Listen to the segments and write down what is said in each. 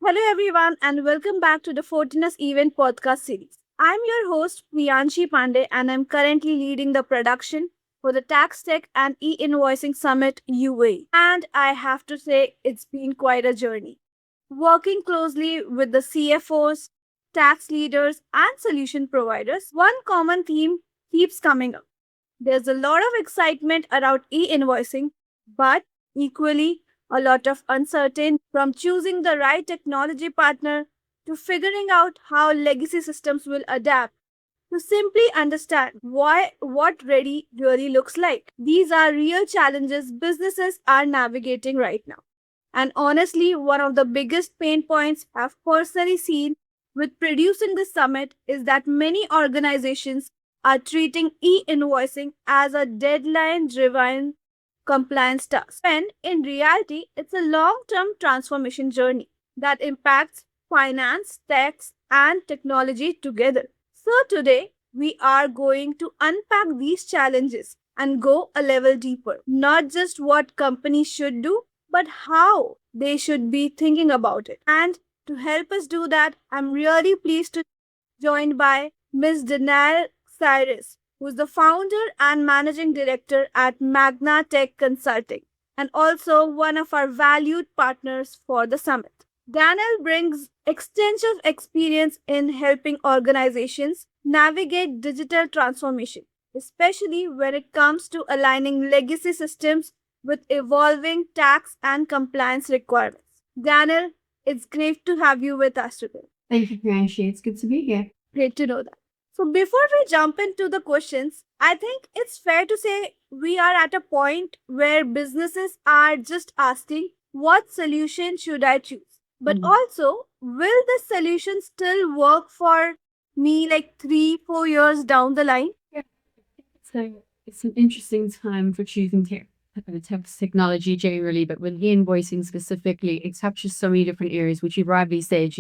Hello, everyone, and welcome back to the Fortinus Event podcast series. I'm your host, Priyanshi Pandey, and I'm currently leading the production for the TaxTech and E-Invoicing Summit UAE. And I have to say, it's been quite a journey. Working closely with the CFOs, tax leaders, and solution providers, one common theme keeps coming up. There's a lot of excitement around e-invoicing, but equally a lot of uncertainty from choosing the right technology partner to figuring out how legacy systems will adapt to simply understand why what ready really looks like. These are real challenges businesses are navigating right now. And honestly, one of the biggest pain points I've personally seen with producing this summit is that many organizations are treating e invoicing as a deadline driven compliance task, when in reality, it's a long term transformation journey that impacts finance, tax, and technology together. So, today we are going to unpack these challenges and go a level deeper. Not just what companies should do, but how they should be thinking about it. And to help us do that, I'm really pleased to be joined by Ms. Danielle Cyrus, who's the founder and managing director at Magna-TC Consulting and also one of our valued partners for the summit. Daniel brings extensive experience in helping organizations navigate digital transformation, especially when it comes to aligning legacy systems with evolving tax and compliance requirements. Daniel, it's great to have you with us today. Thank you, Priyanshi. It's good to be here. Great to know that. So, before we jump into the questions, I think it's fair to say we are at a point where businesses are just asking, what solution should I choose? But also, will this solution still work for me like 3, 4 years down the line? Yeah. So it's an interesting time for choosing tax technology generally, but with e-invoicing specifically, it touches so many different areas, which you rightly said,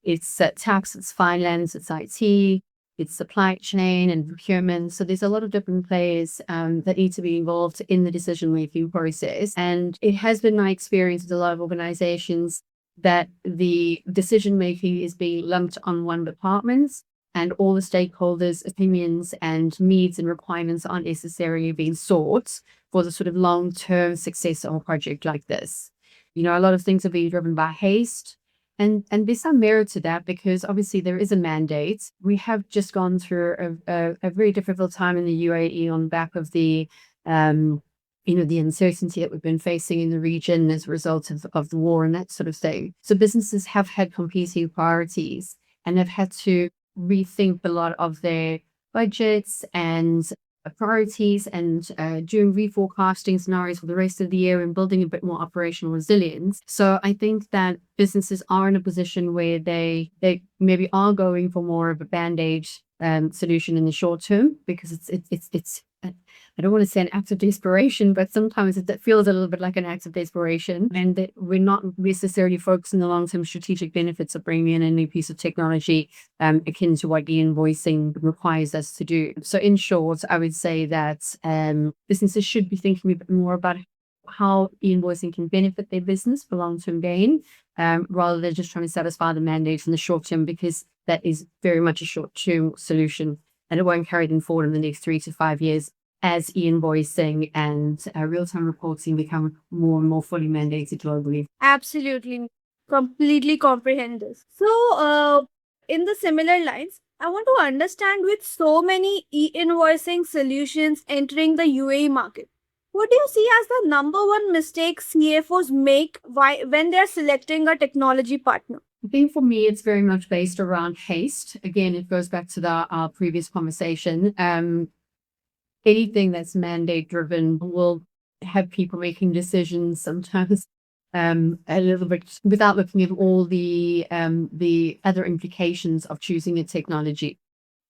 it's tax, it's finance, it's IT, it's supply chain and procurement. So there's a lot of different players that need to be involved in the decision-making process. And it has been my experience with a lot of organizations that the decision-making is being lumped on one department and all the stakeholders' opinions and needs and requirements aren't necessarily being sought for the sort of long-term success of a project like this. A lot of things are being driven by haste. And there's some merit to that because obviously there is a mandate. We have just gone through a very difficult time in the UAE on the back of the the uncertainty that we've been facing in the region as a result of the war and that sort of thing. So businesses have had competing priorities and have had to rethink a lot of their budgets and priorities and doing reforecasting scenarios for the rest of the year and building a bit more operational resilience. So I think that businesses are in a position where they maybe are going for more of a band-aid solution in the short term because it's I don't want to say an act of desperation, but sometimes it feels a little bit like an act of desperation, and that we're not necessarily focusing on the long-term strategic benefits of bringing in a new piece of technology akin to what e-invoicing requires us to do. So in short, I would say that businesses should be thinking a bit more about how e-invoicing can benefit their business for long-term gain, rather than just trying to satisfy the mandates in the short term, because that is very much a short-term solution and it won't carry them forward in the next 3 to 5 years as e-invoicing and real-time reporting become more and more fully mandated globally. Absolutely, completely comprehend this. So, in the similar lines, I want to understand with so many e-invoicing solutions entering the UAE market, what do you see as the number one mistake CFOs make when they're selecting a technology partner? I think for me, it's very much based around haste. Again, it goes back to our previous conversation. Anything that's mandate driven will have people making decisions sometimes a little bit without looking at all the other implications of choosing a technology.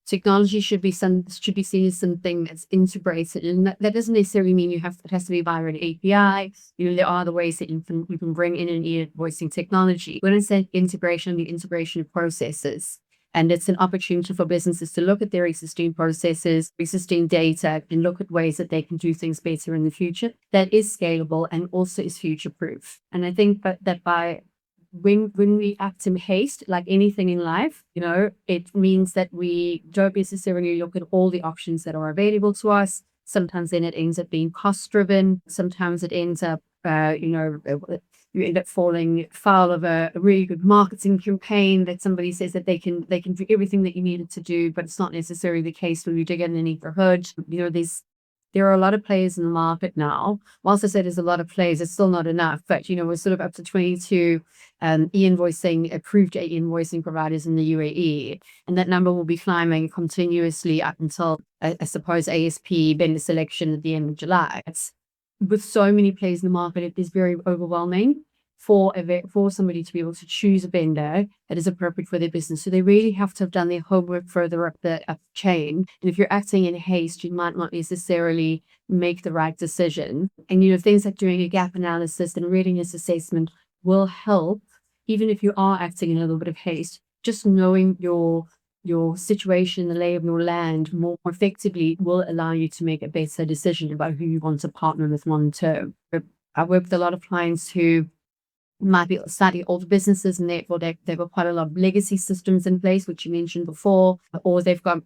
Technology should be seen as something that's integrated, and that doesn't necessarily mean it has to be via an API. There are other ways that you can bring in an e-invoicing technology. When I say integration, the integration of processes. And it's an opportunity for businesses to look at their existing processes, existing data, and look at ways that they can do things better in the future that is scalable and also is future proof. And I think that by when we act in haste, like anything in life, it means that we don't necessarily look at all the options that are available to us. Sometimes then it ends up being cost driven. Sometimes it ends up, you end up falling foul of a really good marketing campaign that somebody says that they can do everything that you needed to do, but it's not necessarily the case when you dig underneath the hood. There are a lot of players in the market now. Whilst I say there's a lot of players, it's still not enough. But we're sort of up to 22 e-invoicing approved e-invoicing providers in the UAE, and that number will be climbing continuously up until I suppose ASP vendor selection at the end of July. It's with so many players in the market, it is very overwhelming for somebody to be able to choose a vendor that is appropriate for their business. So they really have to have done their homework further up the chain. And if you're acting in haste, you might not necessarily make the right decision. And things like doing a gap analysis and readiness assessment will help, even if you are acting in a little bit of haste. Just knowing your situation, the lay of your land more effectively will allow you to make a better decision about who you want to partner with long term. I work with a lot of clients who might be slightly older businesses, and therefore they've got quite a lot of legacy systems in place, which you mentioned before, or they've got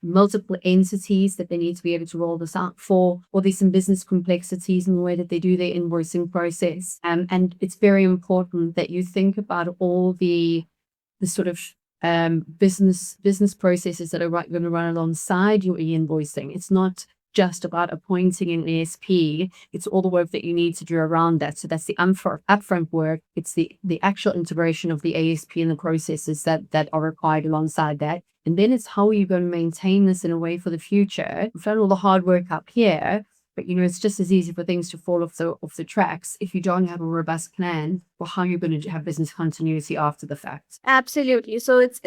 multiple entities that they need to be able to roll this out for, or there's some business complexities in the way that they do their invoicing process. And it's very important that you think about all the sort of business processes that are going to run alongside your e-invoicing. It's not just about appointing an ASP, it's all the work that you need to do around that. So that's the upfront work. It's the actual integration of the ASP and the processes that are required alongside that. And then it's how are you going to maintain this in a way for the future. We've done all the hard work up here, but it's just as easy for things to fall off the tracks if you don't have a robust plan for how you're going to have business continuity after the fact. Absolutely. So it's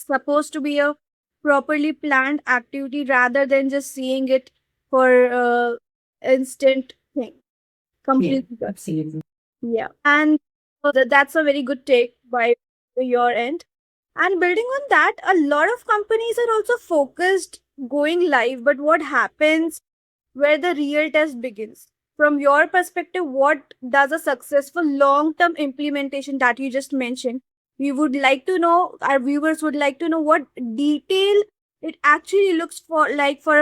supposed to be a properly planned activity rather than just seeing it for instant thing. Completely. Yeah, absolutely. Yeah. And that's a very good take by your end. And building on that, a lot of companies are also focused going live, but what happens where the real test begins? From your perspective, what does a successful long term implementation that you just mentioned? We would like to know, our viewers would like to know what detail it actually looks for a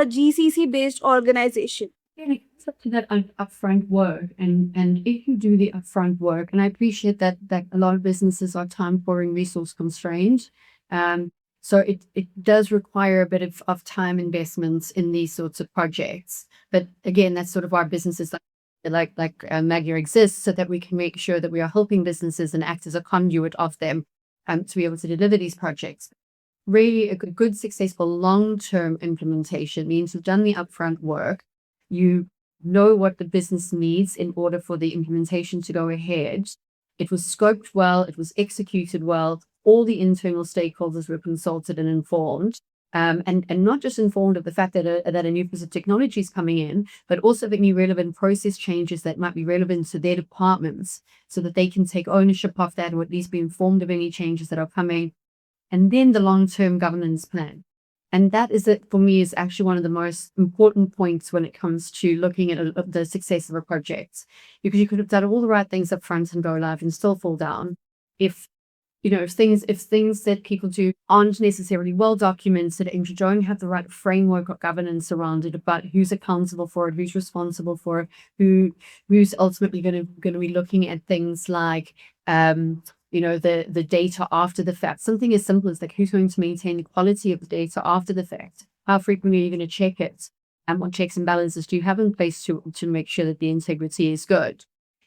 GCC based organization. Yeah, it's up to that upfront work, and if you do the upfront work, and I appreciate that a lot of businesses are time poor and resource constrained, so it does require a bit of time investments in these sorts of projects. But again, that's sort of our businesses like Magna exists, so that we can make sure that we are helping businesses and act as a conduit of them to be able to deliver these projects. Really, a good successful long-term implementation means you've done the upfront work, you know what the business needs in order for the implementation to go ahead. It was scoped well, it was executed well, all the internal stakeholders were consulted and informed, and not just informed of the fact that a new piece of technology is coming in, but also the new relevant process changes that might be relevant to their departments, so that they can take ownership of that, or at least be informed of any changes that are coming. And then the long-term governance plan. And that for me, is actually one of the most important points when it comes to looking at the success of a project. Because you could have done all the right things up front and go live and still fall down. If things that people do aren't necessarily well documented, and you don't have the right framework or governance around it about who's accountable for it, who's responsible for it, who's ultimately going to be looking at things like the data after the fact. Something as simple as like who's going to maintain the quality of the data after the fact? How frequently are you going to check it? And what checks and balances do you have in place to make sure that the integrity is good?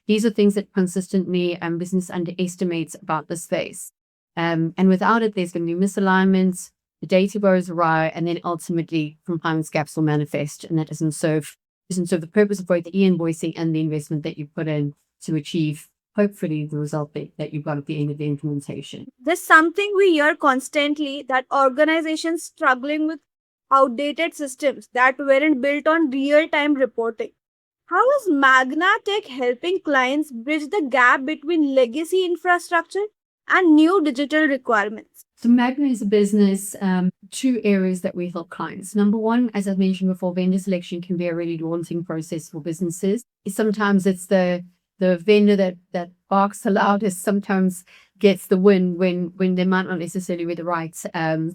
These are things that consistently business underestimates about the space. And without it, there's going to be misalignments, the data goes awry, and then ultimately compliance gaps will manifest. And that doesn't serve the purpose of both the e-invoicing and the investment that you put in to achieve hopefully the result that you've got at the end of the implementation. There's something we hear constantly, that organizations struggling with outdated systems that weren't built on real-time reporting. How is Magna-TC helping clients bridge the gap between legacy infrastructure and new digital requirements? So Magna is a business, two areas that we help clients. Number one, as I've mentioned before, vendor selection can be a really daunting process for businesses. Sometimes it's the the vendor that barks the loudest sometimes gets the win when they might not necessarily be the right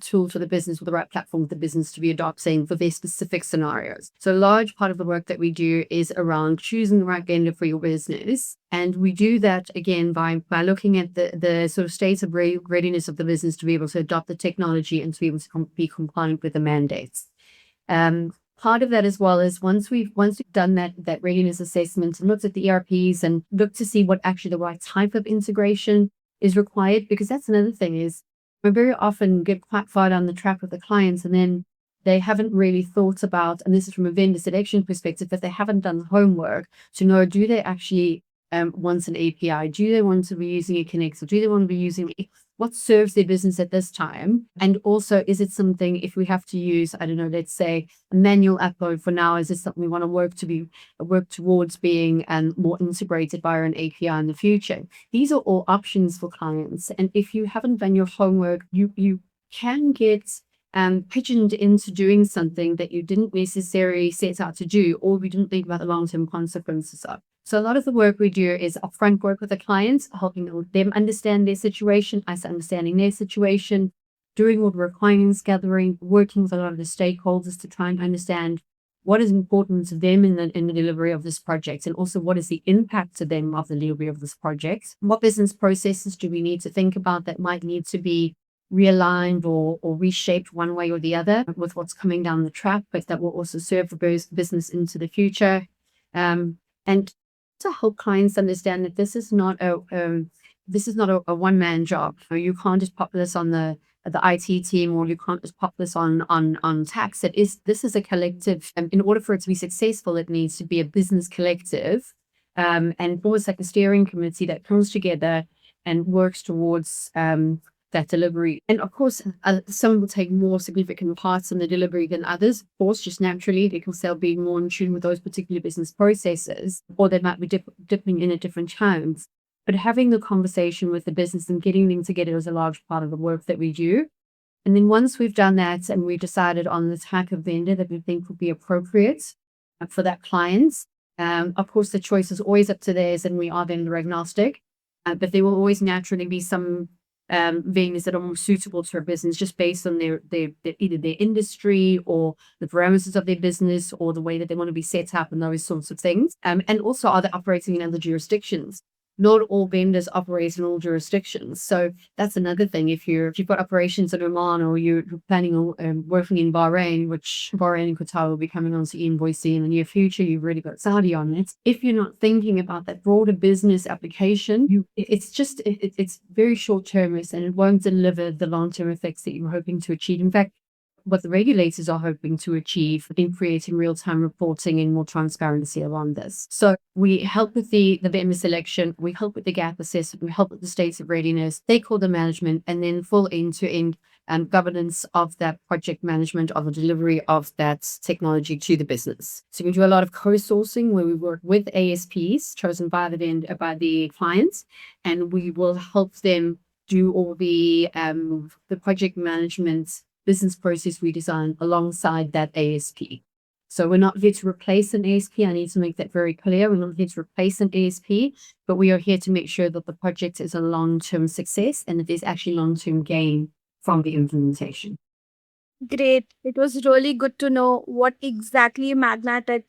tool for the business or the right platform for the business to be adopting for their specific scenarios. So a large part of the work that we do is around choosing the right vendor for your business. And we do that again by looking at the sort of state of readiness of the business to be able to adopt the technology and to be able to be compliant with the mandates. Part of that as well is once we've done that readiness assessment and looked at the ERPs and looked to see what actually the right type of integration is required, because that's another thing is we very often get quite far down the track with the clients and then they haven't really thought about, and this is from a vendor selection perspective, that they haven't done homework to know, do they actually want an API? Do they want to be using a connector? Do they want to be using what serves their business at this time? And also, is it something, if we have to use, I don't know, let's say a manual upload for now, is this something we want to work towards being more integrated via an API in the future? These are all options for clients. And if you haven't done your homework, you can get pigeoned into doing something that you didn't necessarily set out to do, or we didn't think about the long-term consequences of. So a lot of the work we do is upfront work with the clients, helping them understand their situation, us understanding their situation, doing all the requirements gathering, working with a lot of the stakeholders to try and understand what is important to them in the delivery of this project, and also what is the impact to them of the delivery of this project. What business processes do we need to think about that might need to be realigned or reshaped one way or the other with what's coming down the track, but that will also serve the business into the future. And to help clients understand that this is not a one-man job. You can't just pop this on the IT team, or you can't just pop this on tax. This is a collective, and in order for it to be successful, it needs to be a business collective, and almost like a steering committee that comes together and works towards that delivery. And of course, some will take more significant parts in the delivery than others, of course, just naturally, because they'll be more in tune with those particular business processes, or they might be dipping in at different times. But having the conversation with the business and getting them together is a large part of the work that we do. And then once we've done that and we've decided on the type of vendor that we think would be appropriate for that client, of course, the choice is always up to theirs, and we are vendor agnostic, but there will always naturally be some vendors that are more suitable to a business just based on their either their industry or the parameters of their business or the way that they want to be set up and those sorts of things. And also, are they operating in other jurisdictions? Not all vendors operate in all jurisdictions. So that's another thing. If you've got operations in Oman, or you're planning on working in Bahrain, which Bahrain and Qatar will be coming on to E-Invoicing in the near future, you've really got Saudi on it. If you're not thinking about that broader business application, it's very short-termist, and it won't deliver the long-term effects that you're hoping to achieve. In fact, what the regulators are hoping to achieve in creating real-time reporting and more transparency around this. So we help with the vendor selection, we help with the gap assessment, we help with the states of readiness, stakeholder management, and then full end-to-end governance of that project management of the delivery of that technology to the business. So we do a lot of co-sourcing where we work with ASPs chosen by the clients, and we will help them do all the project management business process redesign alongside that ASP. So we're not here to replace an ASP. I need to make that very clear. We're not here to replace an ASP, but we are here to make sure that the project is a long-term success and that there's actually long-term gain from the implementation. Great. It was really good to know what exactly Magna-TC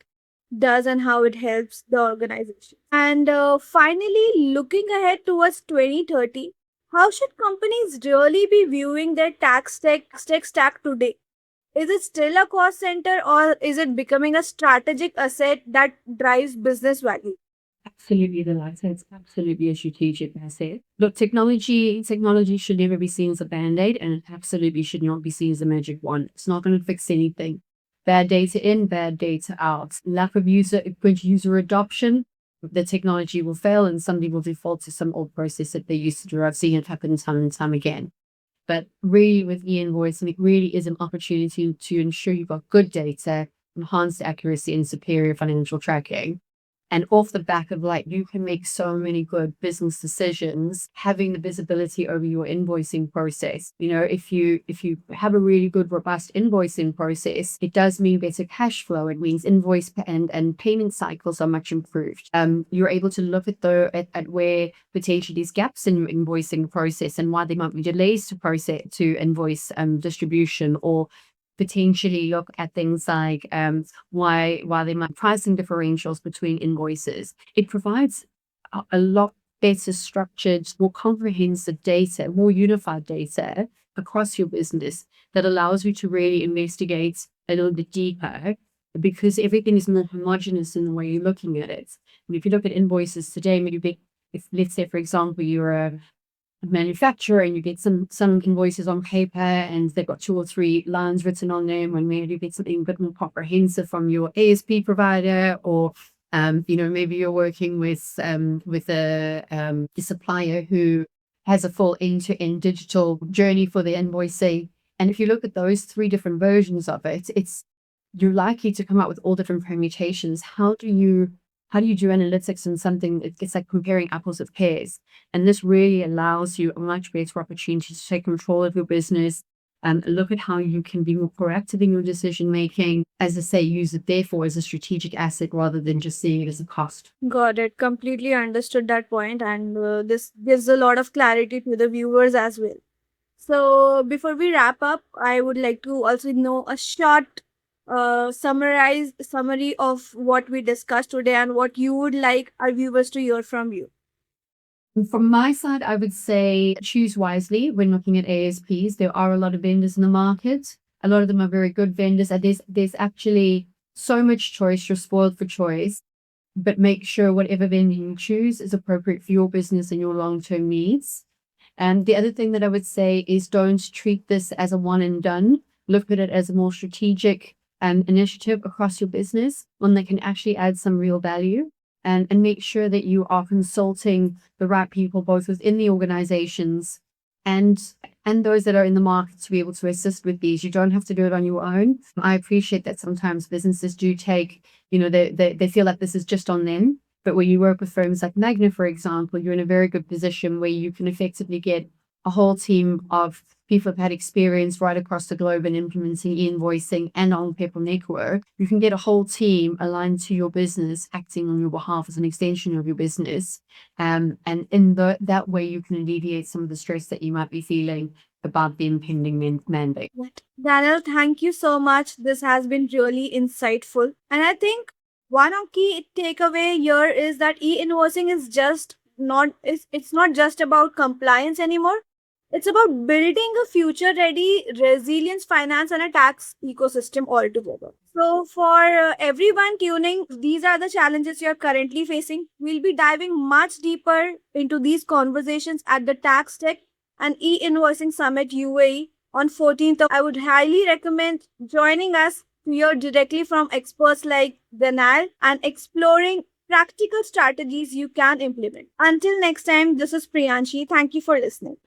does and how it helps the organization. And finally, looking ahead towards 2030, how should companies really be viewing their tax tech stack today? Is it still a cost center, or is it becoming a strategic asset that drives business value? Absolutely, the latter. It's absolutely a strategic asset. Look, technology should never be seen as a band-aid, and it absolutely should not be seen as a magic wand. It's not going to fix anything. Bad data in, bad data out. Lack of good user adoption, the technology will fail and somebody will default to some old process that they used to do. I've seen it happen time and time again. But really with e-invoicing, it really is an opportunity to ensure you've got good data, enhanced accuracy, and superior financial tracking. And off the back of like, you can make so many good business decisions, having the visibility over your invoicing process. If you have a really good, robust invoicing process, it does mean better cash flow. It means and payment cycles are much improved. You're able to look at where potentially these gaps in your invoicing process and why there might be delays to invoice distribution, or potentially look at things like why there might be pricing differentials between invoices. It provides a lot better structured, more comprehensive data, more unified data across your business that allows you to really investigate a little bit deeper, because everything is more homogenous in the way you're looking at it. And if you look at invoices today, maybe if let's say, for example, you're a manufacturer and you get some invoices on paper and they've got 2 or 3 lines written on them, and maybe you get something a bit more comprehensive from your ASP provider, or maybe you're working with a supplier who has a full end-to-end digital journey for the invoicing. And if you look at those 3 different versions of it, you're likely to come up with all different permutations. How do you do analytics on something? It's like comparing apples with pears. And this really allows you a much better opportunity to take control of your business and look at how you can be more proactive in your decision making. As I say, use it therefore as a strategic asset rather than just seeing it as a cost. Got it. Completely understood that point, and this gives a lot of clarity to the viewers as well. So, before we wrap up, I would like to also know a short summary of what we discussed today and what you would like our viewers to hear from you. From my side, I would say choose wisely when looking at ASPs. There are a lot of vendors in the market. A lot of them are very good vendors, and there's actually so much choice. You're spoiled for choice, but make sure whatever vendor you choose is appropriate for your business and your long-term needs. And the other thing that I would say is don't treat this as a one and done. Look at it as a more strategic initiative across your business, one that can actually add some real value. And make sure that you are consulting the right people, both within the organizations and those that are in the market, to be able to assist with these. You don't have to do it on your own. I appreciate that sometimes businesses do take, they feel like this is just on them. But when you work with firms like Magna, for example, you're in a very good position where you can effectively get a whole team of people who've had experience right across the globe in implementing e-invoicing and on paper network. You can get a whole team aligned to your business, acting on your behalf as an extension of your business. And in that way, you can alleviate some of the stress that you might be feeling about the impending mandate. Daniel, thank you so much. This has been really insightful. And I think one of key takeaway here is that e-invoicing is just not it's not just about compliance anymore. It's about building a future ready resilience finance and a tax ecosystem altogether. So, for everyone tuning, these are the challenges you're currently facing. We'll be diving much deeper into these conversations at the TaxTech and E-Invoicing Summit UAE on 14th. I would highly recommend joining us to hear directly from experts like Danal and exploring practical strategies you can implement. Until next time, this is Priyanshi. Thank you for listening.